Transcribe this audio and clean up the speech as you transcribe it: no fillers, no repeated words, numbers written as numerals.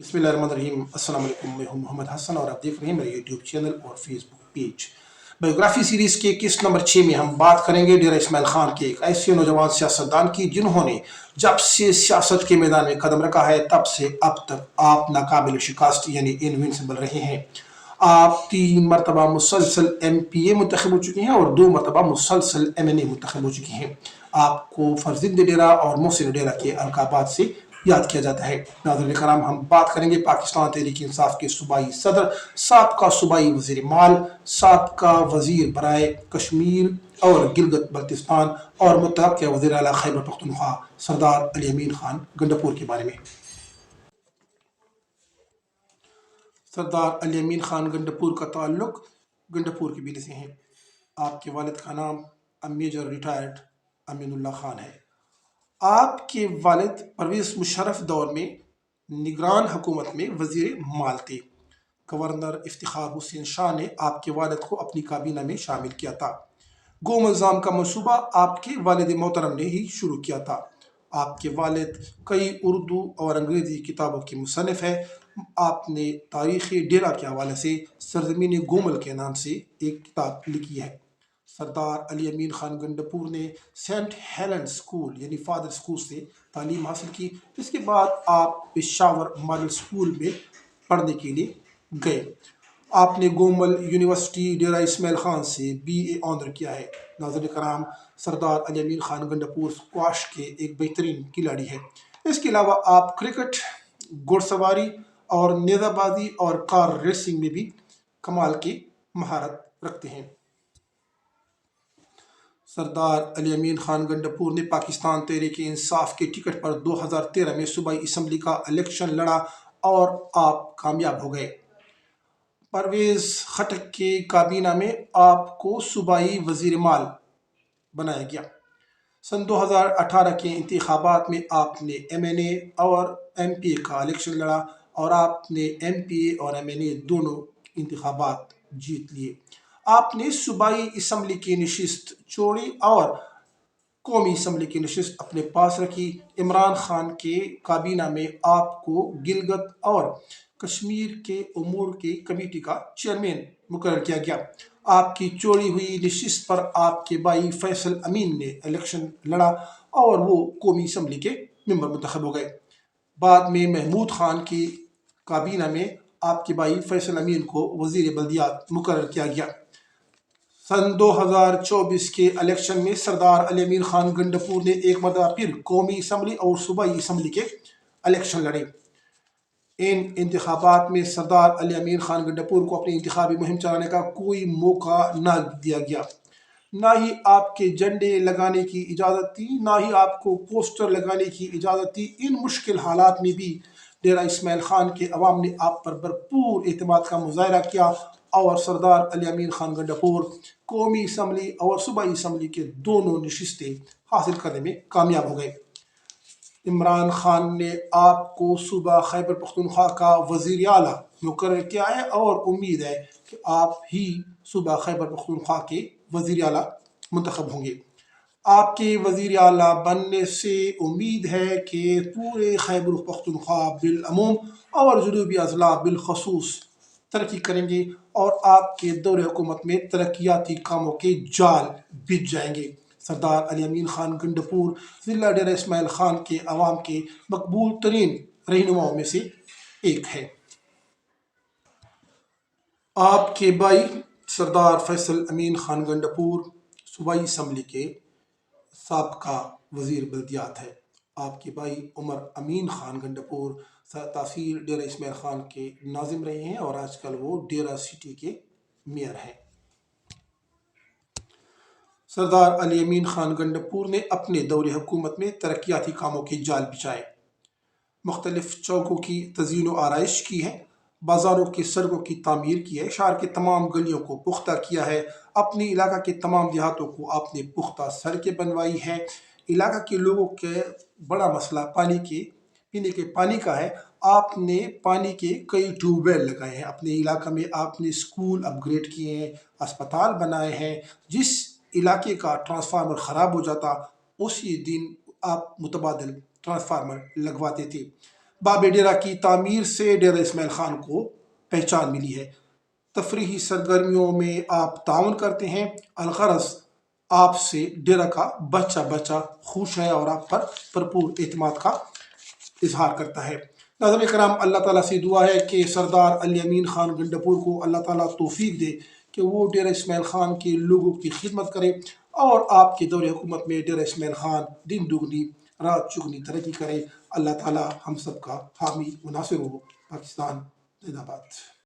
बिस्मिल्लाहिर्रहमानिर्रहीम। अस्सलाम वालेकुम। मैं हूं मोहम्मद हसन और आप देख रहे हैं मेरे यूट्यूब चैनल और फेसबुक पेज। बायोग्राफी सीरीज के किस नंबर 6 में हम बात करेंगे डेरा इस्माइल खान के, एक ऐसे नौजवान सियासतदान की जिन्होंने जब से सियासत के मैदान में कदम रखा है तब से अब तक आप नाकाबिल शिकस्त यानी इनविंसिबल रहे हैं। आप 3 मरतबा मुसलसल MPA मुंतखब हो चुके हैं और 2 मरतबा मुसलसल MNA मुंतखब हो चुके हैं। आपको फर्जिंद डेरा और मोहसिन डेरा के अलकाबात से याद किया जाता है। नाज़रीन कराम, हम बात करेंगे पाकिस्तान तहरीक इंसाफ के सूबाई सदर, साबका सूबाई वजीर माल, साबका वजीर बराए कश्मीर और गिलगित बल्तिस्तान और मुतहब वज़ीर आला खैबर पख्तूनख्वा सरदार अली अमीन खान गंडापुर के बारे में। सरदार अली अमीन खान गंडापुर का ताल्लुक गंडापुर के बिले से है। आपके वालिद का नाम मेजर रिटायर्ड अमीनुल्लाह खान है। आपके वालिद परवेज़ मुशर्रफ दौर में निगरान हुकूमत में वजीर माल थे। गवर्नर इफ्तिखार हुसैन शाह ने आपके वालिद को अपनी काबीना में शामिल किया था। गोम इल्ज़ाम का मनसूबा आपके वालिद मोहतरम ने ही शुरू किया था। आपके वालिद कई उर्दू और अंग्रेज़ी किताबों के मुसन्निफ़ है। आपने तारीख़ डेरा के हवाले से सरज़मीन गोमल के नाम से एक किताब लिखी है। सरदार अली अमीन खान गंडापुर ने सेंट हेलन स्कूल यानी फादर स्कूल से तालीम हासिल की। इसके बाद आप पेशावर मॉडल स्कूल में पढ़ने के लिए गए। आपने गोमल यूनिवर्सिटी डेरा इस्माइल खान से BA ऑनर किया है। नाज़रीन कराम, सरदार अली अमीन खान गंडापुर स्क्वाश के एक बेहतरीन खिलाड़ी है। इसके अलावा आप क्रिकेट, घुड़सवारी और नेज़ाबाजी और कार रेसिंग में भी कमाल की महारत रखते हैं। सरदार अली अमीन खान गंडापुर ने पाकिस्तान तहरीक इंसाफ के टिकट पर 2013 में सूबाई असम्बली का इलेक्शन लड़ा और आप कामयाब हो गए। परवेज़ खटक के काबीना में आपको सूबाई वज़ीर माल बनाया गया। सन 2018 के इंतखाबात में आपने MNA और MPA का इलेक्शन लड़ा और आपने MPA और MNA दोनों इंतखाबात जीत लिए। आपने सूबाई असम्बली की नशिस्त छोड़ी और कौमी असम्बली की नशिस्त अपने पास रखी। इमरान खान के काबीना में आपको गिलगित और कश्मीर के उमूर की कमेटी का चेयरमैन मुकर्रर किया गया। आपकी चोरी हुई नशिस्त पर आपके भाई फैसल अमीन ने इलेक्शन लड़ा और वो कौमी असम्बली के मेंबर मुंतखब हो गए। बाद में महमूद खान की काबीना में आपके भाई फैसल अमीन को वजीर बल्दियात मुकर्रर किया गया। सन 2024 के इलेक्शन में सरदार अली अमीन खान गंडापुर ने एक मरतबा फिर कौमी असम्बली और सूबाई असम्बली के इलेक्शन लड़े। इन इंतखाबात में सरदार अली अमीन खान गंडापुर को अपनी इंतखाबी मुहिम चलाने का कोई मौका न दिया गया। ना ही आपके झंडे लगाने की इजाज़त थी, ना ही आपको पोस्टर लगाने की इजाज़त थी। इन मुश्किल हालात में भी डेरा इस्माइल खान के अवाम ने आप पर भरपूर एतमाद का मुजाहरा किया और सरदार अली अमीन खान गंडापुर कौमी असम्बली और सूबाई असम्बली के दोनों नशिस्तें हासिल करने में कामयाब हो गए। इमरान खान ने आपको सूबा खैबर पख्तूनख्वा का वज़ीर आला मुकर्रर किया है और उम्मीद है कि आप ही सूबा खैबर पख्तूनख्वा के वज़ीर आला मुंतखब होंगे। आपके वज़ीर आला बनने से उम्मीद है कि पूरे खैबर पख्तूनख्वा बिलअमूम और जनूबी अज़ला बिलखसूस तरक्की करेंगे और आपके दौरे हुकूमत में तरक्याती कामों के जाल बिछ जाएंगे। सरदार अली अमीन खान गंडापुर ज़िला डेरा इस्माइल खान के अवाम के मकबूल तरीन रहनुमाओं में से एक है। आपके भाई सरदार फैसल अमीन खान गंडापुर सूबाई असम्बली के साबका वज़ीर बल्दियात है। आपके भाई उमर अमीन खान गंडापुर तहसील डेरा इस्माइल खान के नाजिम रहे हैं और आजकल वो डेरा सिटी के मेयर हैं। सरदार अली अमीन खान गंडापुर ने अपने दौरे हुकूमत में तरक्याती कामों के जाल बिछाए, मुख्तलिफ चौकों की तज़ीन व आराइश की है, बाज़ारों की सड़कों की तामीर की है, शहर के तमाम गलियों को पुख्ता किया है, अपनी इलाका के तमाम देहातों को आपने पुख्ता सड़कें बनवाई है। इलाका के लोगों के बड़ा मसला पीने के पानी का है। आपने पानी के कई ट्यूबवेल लगाए हैं अपने इलाका में। आपने स्कूल अपग्रेड किए हैं, अस्पताल बनाए हैं। जिस इलाके का ट्रांसफार्मर ख़राब हो जाता उसी दिन आप मुतबादिल ट्रांसफार्मर लगवाते थे। باب ڈیرا کی تعمیر سے ڈیرہ اسماعیل خان کو پہچان ملی ہے۔ تفریحی سرگرمیوں میں آپ تعاون کرتے ہیں، الغرض آپ سے ڈیرہ کا بچہ بچہ خوش ہے اور آپ پر بھرپور اعتماد کا اظہار کرتا ہے۔ ناظرین کرام، اللہ تعالیٰ سے دعا ہے کہ سردار علی امین خان گنڈپور کو اللہ تعالیٰ توفیق دے کہ وہ ڈیرہ اسماعیل خان کے لوگوں کی خدمت کرے اور آپ کے دور حکومت میں ڈیرہ اسماعیل خان دن دگنی رات چگنی ترقی کرے۔ اللہ تعالیٰ ہم سب کا حامی و ناصر ہو۔ پاکستان زندہ باد۔